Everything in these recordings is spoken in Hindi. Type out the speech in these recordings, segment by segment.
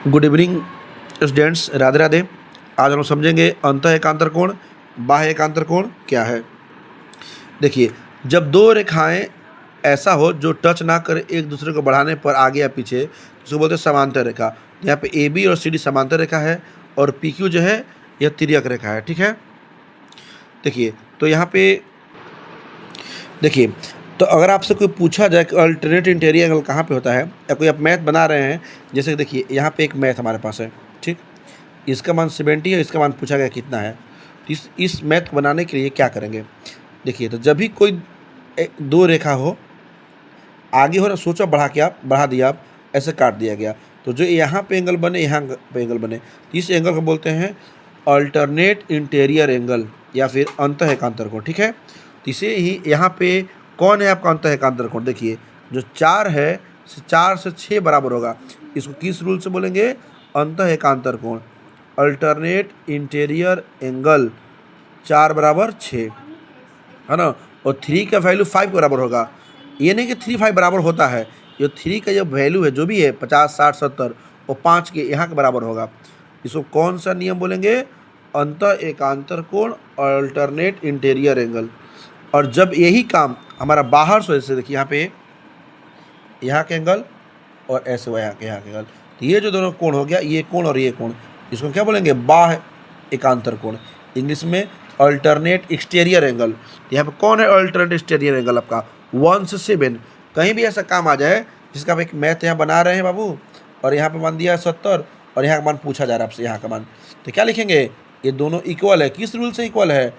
Good evening students, Radhe Radhe. आज हम समझेंगे अंतः एकांतर कोण, बाह्य एकांतर कोण क्या है। देखिए, जब दो रेखाएं ऐसा हो जो टच ना करे एक दूसरे को बढ़ाने पर आगे या पीछे, तो उसको बोलते हैं समांतर रेखा। यहाँ पे ए बी और सी डी समांतर रेखा है और पी क्यू जो है यह तिर्यक रेखा है। ठीक है, देखिए तो यहाँ पे देखिए, तो अगर आपसे कोई पूछा जाए कि अल्टरनेट इंटीरियर एंगल कहाँ पे होता है, या कोई आप मैथ बना रहे हैं, जैसे देखिए यहाँ पे एक मैथ हमारे पास है, ठीक, इसका मान 70 है, इसका मान पूछा गया कितना है। तो इस मैथ बनाने के लिए क्या करेंगे, देखिए तो जब भी कोई दो रेखा हो, आगे हो ना, सोचो बढ़ा के आप बढ़ा दिया, आप ऐसे काट दिया गया, तो जो यहाँ पे एंगल बने यहाँ पे एंगल बने, तो इस एंगल को बोलते हैं अल्टरनेट इंटीरियर एंगल या फिर अंतः एकांतर कोण। ठीक है, तो इसे ही यहाँ पे कौन है आपका अंतः एकांतर कोण, देखिए जो 4 है 4 से 6 बराबर होगा, इसको किस रूल से बोलेंगे, अंतः एकांतर कोण, अल्टरनेट इंटीरियर एंगल 4 बराबर 6 है ना, और 3 का वैल्यू 5 के बराबर होगा। ये नहीं कि 3 5 बराबर होता है, ये 3 का जो वैल्यू है जो भी है 50 60 70 और 5 के यहाँ के बराबर होगा। इसको कौन सा नियम बोलेंगे, अंतः एकांतर कोण अल्टरनेट इंटीरियर एंगल। और जब यही काम हमारा बाहर से, जैसे देखिए यहाँ पे यहाँ के एंगल और ऐसे हुआ यहाँ के एंगल, तो ये जो दोनों कोण हो गया, ये कोण और ये कोण, इसको क्या बोलेंगे, बाह्य एकांतर कोण, इंग्लिश में अल्टरनेट एक्सटीरियर एंगल। यहाँ पे कौन है अल्टरनेट एक्सटीरियर एंगल आपका 1 से 7। कहीं भी ऐसा काम आ जाए जिसका आप एक मैथ यहाँ बना रहे हैं बाबू, और यहाँ पे मान दिया 70 और यहाँ का मान पूछा जा रहा है आपसे यहाँ का मान, तो क्या लिखेंगे, ये दोनों इक्वल है, किस रूल से इक्वल है,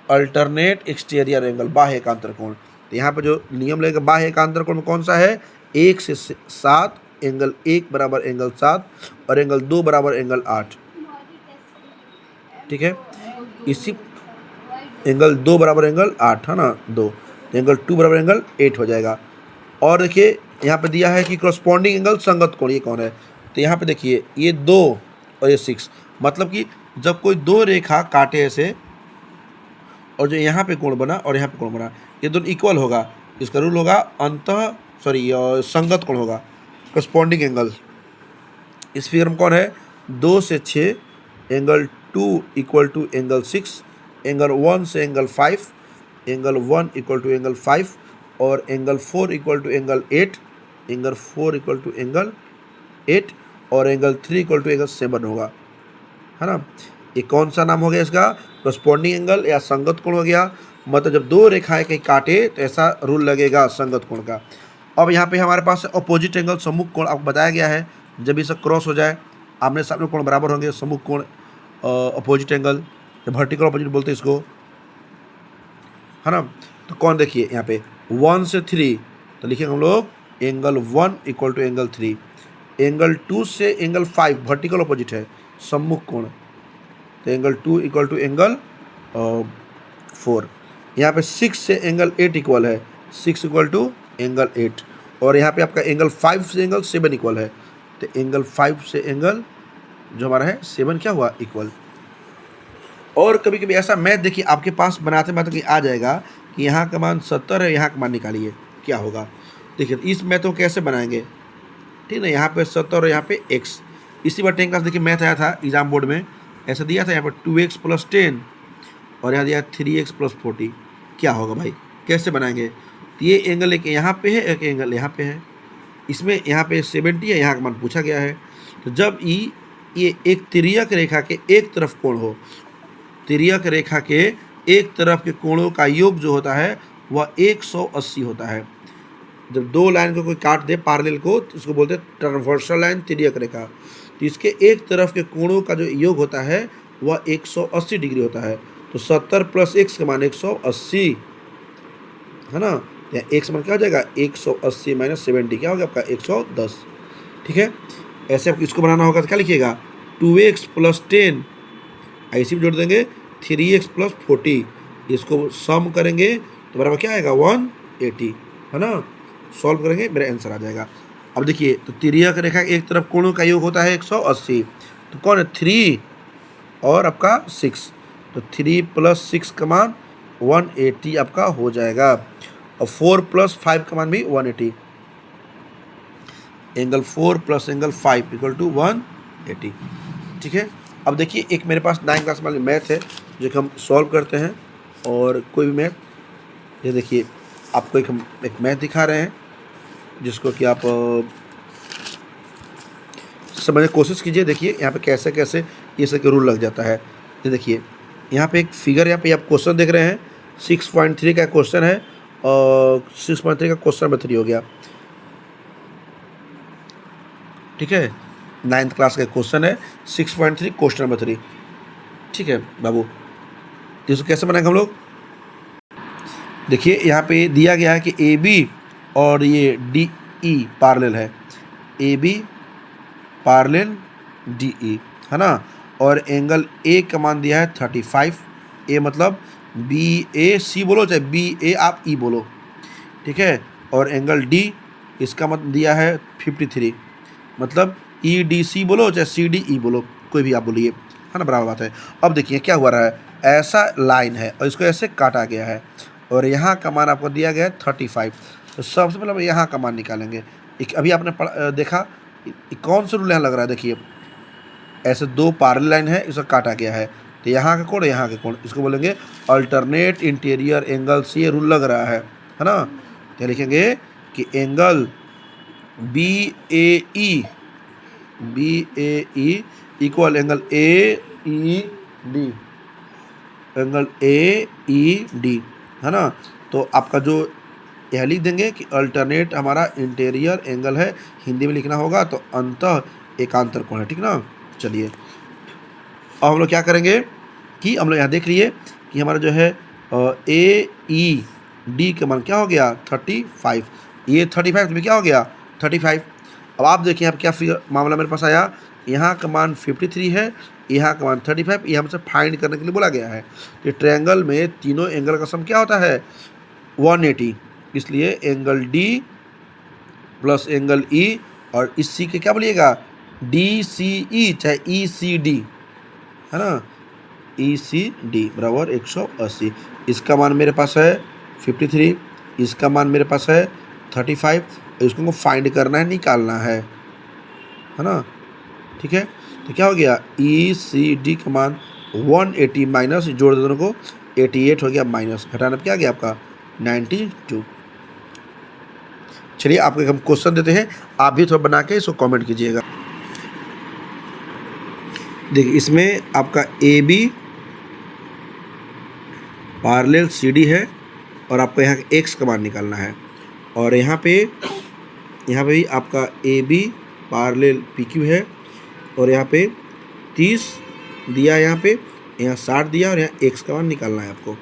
अल्टरनेट एक्सटीरियर एंगल, बाह्य एकांतर कोण। तो यहाँ पे जो नियम लगेगा बाह्य एकांतर कोण में कौन सा है, 1 से 7, एंगल 1 बराबर एंगल 7 और एंगल 2 बराबर एंगल 8। ठीक है, इसी एंगल 2 बराबर एंगल 8 है ना, 2, एंगल 2 बराबर एंगल 8 हो जाएगा। और देखिए यहाँ पे दिया है कि करस्पॉन्डिंग एंगल संगत कोण, ये कौन है, तो यहाँ पे देखिए ये 2 और ये 6, मतलब कि जब कोई दो रेखा काटे ऐसे और जो यहाँ पे कोण बना और यहाँ पे कोण बना, ये दोनों इक्वल होगा, इसका रूल होगा संगत कोण होगा, करस्पॉन्डिंग एंगल। इस फिगर में कौन है, 2 से 6, angle 2 equal to angle 6, angle 1 से angle 5, angle 1 equal to angle 5 और angle 4 equal to angle 8, angle 4 equal to angle 8 और एंगल 3 इक्वल टू एंगल 7 होगा, है ना। ये कौन सा नाम हो गया इसका, करस्पॉन्डिंग एंगल या संगत कोण हो गया। मतलब जब दो रेखाएं कहीं काटे तो ऐसा रूल लगेगा संगत कोण का। अब यहाँ पे हमारे पास अपोजिट एंगल, सम्मुख कोण आपको बताया गया है, जब इसे क्रॉस हो जाए आमने सामने कोण बराबर होंगे, सम्मुख कोण अपोजिट एंगल, वर्टिकल अपोजिट बोलते हैं इसको, है ना। तो कौन, देखिए यहाँ पे 1 से 3, तो लिखेंगे हम लोग angle 1 equal to angle 3, angle 2 से एंगल 5 वर्टिकल अपोजिट है, सम्मुख कोण, तो एंगल 2 इक्वल टू एंगल 4। यहाँ पे 6 से एंगल 8 इक्वल है, 6 इक्वल टू एंगल 8 और यहाँ पे आपका एंगल 5 से एंगल 7 इक्वल है, तो एंगल 5 से एंगल जो हमारा है 7 क्या हुआ, इक्वल। और कभी कभी ऐसा मैथ देखिए आपके पास बनाते बनाते आ जाएगा कि यहाँ का मान 70 है, यहाँ का मान निकालिए, क्या होगा। देखिए इस मैथ को कैसे बनाएंगे, ठीक है, यहाँ पे 70 और यहाँ पे x। इसी बार 10 क्लास देखिए मैथ आया था एग्जाम बोर्ड में, ऐसा दिया था, यहाँ पर 2x + 10 और यहाँ दिया 3x + 40, क्या होगा भाई, कैसे बनाएंगे। तो ये एंगल एक यहाँ पे है, एक एंगल यहाँ पे है, इसमें यहाँ पे 70 है, यहाँ का मान पूछा गया है। तो जब ये एक तिर्यक रेखा के एक तरफ कोण हो, तिर्यक रेखा के एक तरफ के कोणों का योग जो होता है वह 180 होता है। जब दो लाइन को कोई काट दे पैरेलल को, तो उसको बोलते हैं ट्रांसवर्सल लाइन, तिर्यक रेखा। तो इसके एक तरफ के कोणों का जो योग होता है वह 180 डिग्री होता है। तो 70 + x का मान 180 है ना, या x मान क्या हो जाएगा, 180 - 70 क्या हो गया आपका 110। ठीक है, ऐसे आपको इसको बनाना होगा तो क्या लिखिएगा, 2x + 10, ऐसे भी जोड़ देंगे 3x + 40, इसको सम करेंगे तो बराबर क्या आएगा 180, है ना। सॉल्व करेंगे मेरा आंसर आ जाएगा। अब देखिए तो तिर्यक रेखा एक तरफ कोणों का योग होता है 180, तो कौन है 3 और आपका 6, तो 3 + 6 का मान 180 आपका हो जाएगा, और 4 + 5 का मान भी 180, एंगल 4 + एंगल 5 = 1 180। ठीक है। अब देखिए एक मेरे पास 9 क्लास वाली मैथ है जो कि हम सॉल्व करते हैं, और कोई भी मैथ, ये देखिए आपको एक मैथ दिखा रहे हैं जिसको कि आप समझने की कोशिश कीजिए। देखिए यहाँ पे कैसे कैसे ये सब के रूल लग जाता है। ये देखिए यहाँ पे एक फिगर, यहाँ पे आप क्वेश्चन देख रहे हैं 6.3 का क्वेश्चन है, और 6.3 का क्वेश्चन नंबर 3 हो गया। ठीक है, 9th क्लास का क्वेश्चन है 6.3 क्वेश्चन नंबर 3। ठीक है बाबू, इसको कैसे बनाएंगे हम लोग? देखिए यहाँ पे दिया गया है कि ए बी और ये डी ई पैरेलल है, A B parallel D E, है ना। और एंगल ए का मान दिया है 35, ए मतलब बी ए सी बोलो चाहे बी ए आप ई बोलो। ठीक है, और एंगल डी इसका मतलब दिया है 53, मतलब ई डी सी बोलो चाहे सी डी ई बोलो, कोई भी आप बोलिए, है ना, बराबर बात है। अब देखिए क्या हुआ रहा है, ऐसा लाइन है और इसको ऐसे काटा गया है, और यहाँ का मान आपको दिया गया है 35। तो सबसे पहले हम यहाँ का मान निकालेंगे। अभी आपने देखा कौन सा रूल यहाँ लग रहा है? देखिए ऐसे दो पैरेलल लाइन है, इसको काटा गया है, तो यहाँ का कोण यहाँ का कोण, इसको बोलेंगे अल्टरनेट इंटीरियर एंगल से ये रूल लग रहा है ना। तो लिखेंगे कि angle B A E equal angle A E D, angle A E D, है ना। तो आपका जो यह लिख देंगे कि अल्टरनेट हमारा इंटीरियर एंगल है, हिंदी में लिखना होगा तो अंतः एकांतर कोण है। ठीक ना। चलिए अब हम लोग क्या करेंगे कि हम लोग यहाँ देख लिए कि हमारा जो है ए ई डी का मान क्या हो गया 35, ये 35 में क्या हो गया 35। अब आप देखिए यहाँ क्या फिगर मामला मेरे पास आया, यहाँ का मान 53 है, यहाँ का मान 35, ये हमसे फाइंड करने के लिए बोला गया है। कि ट्रायंगल में तीनों एंगल का सम क्या होता है 180, इसलिए angle D plus angle E और इस सी के क्या बोलिएगा डी सी ई चाहे ई सी डी, है ना, ई सी डी बराबर 180। इसका मान मेरे पास है 53, इसका मान मेरे पास है 35, इसको फाइंड करना है, निकालना है ना। ठीक है, तो क्या हो गया ई सी डी का मान 180 माइनस, जोड़ दे दोनों को 88 हो गया, माइनस घटाना क्या गया आपका 92। चलिए आपको हम क्वेश्चन देते हैं, आप भी थोड़ा बना के इसको कमेंट कीजिएगा। देखिए इसमें आपका A B parallel C D है, और आपको यहाँ एक्स का मान निकालना है, और यहाँ पे भी आपका A B parallel P Q है, और यहाँ पे 30 दिया, यहाँ पे 60 दिया, और यहाँ एक्स का मान निकालना है आपको।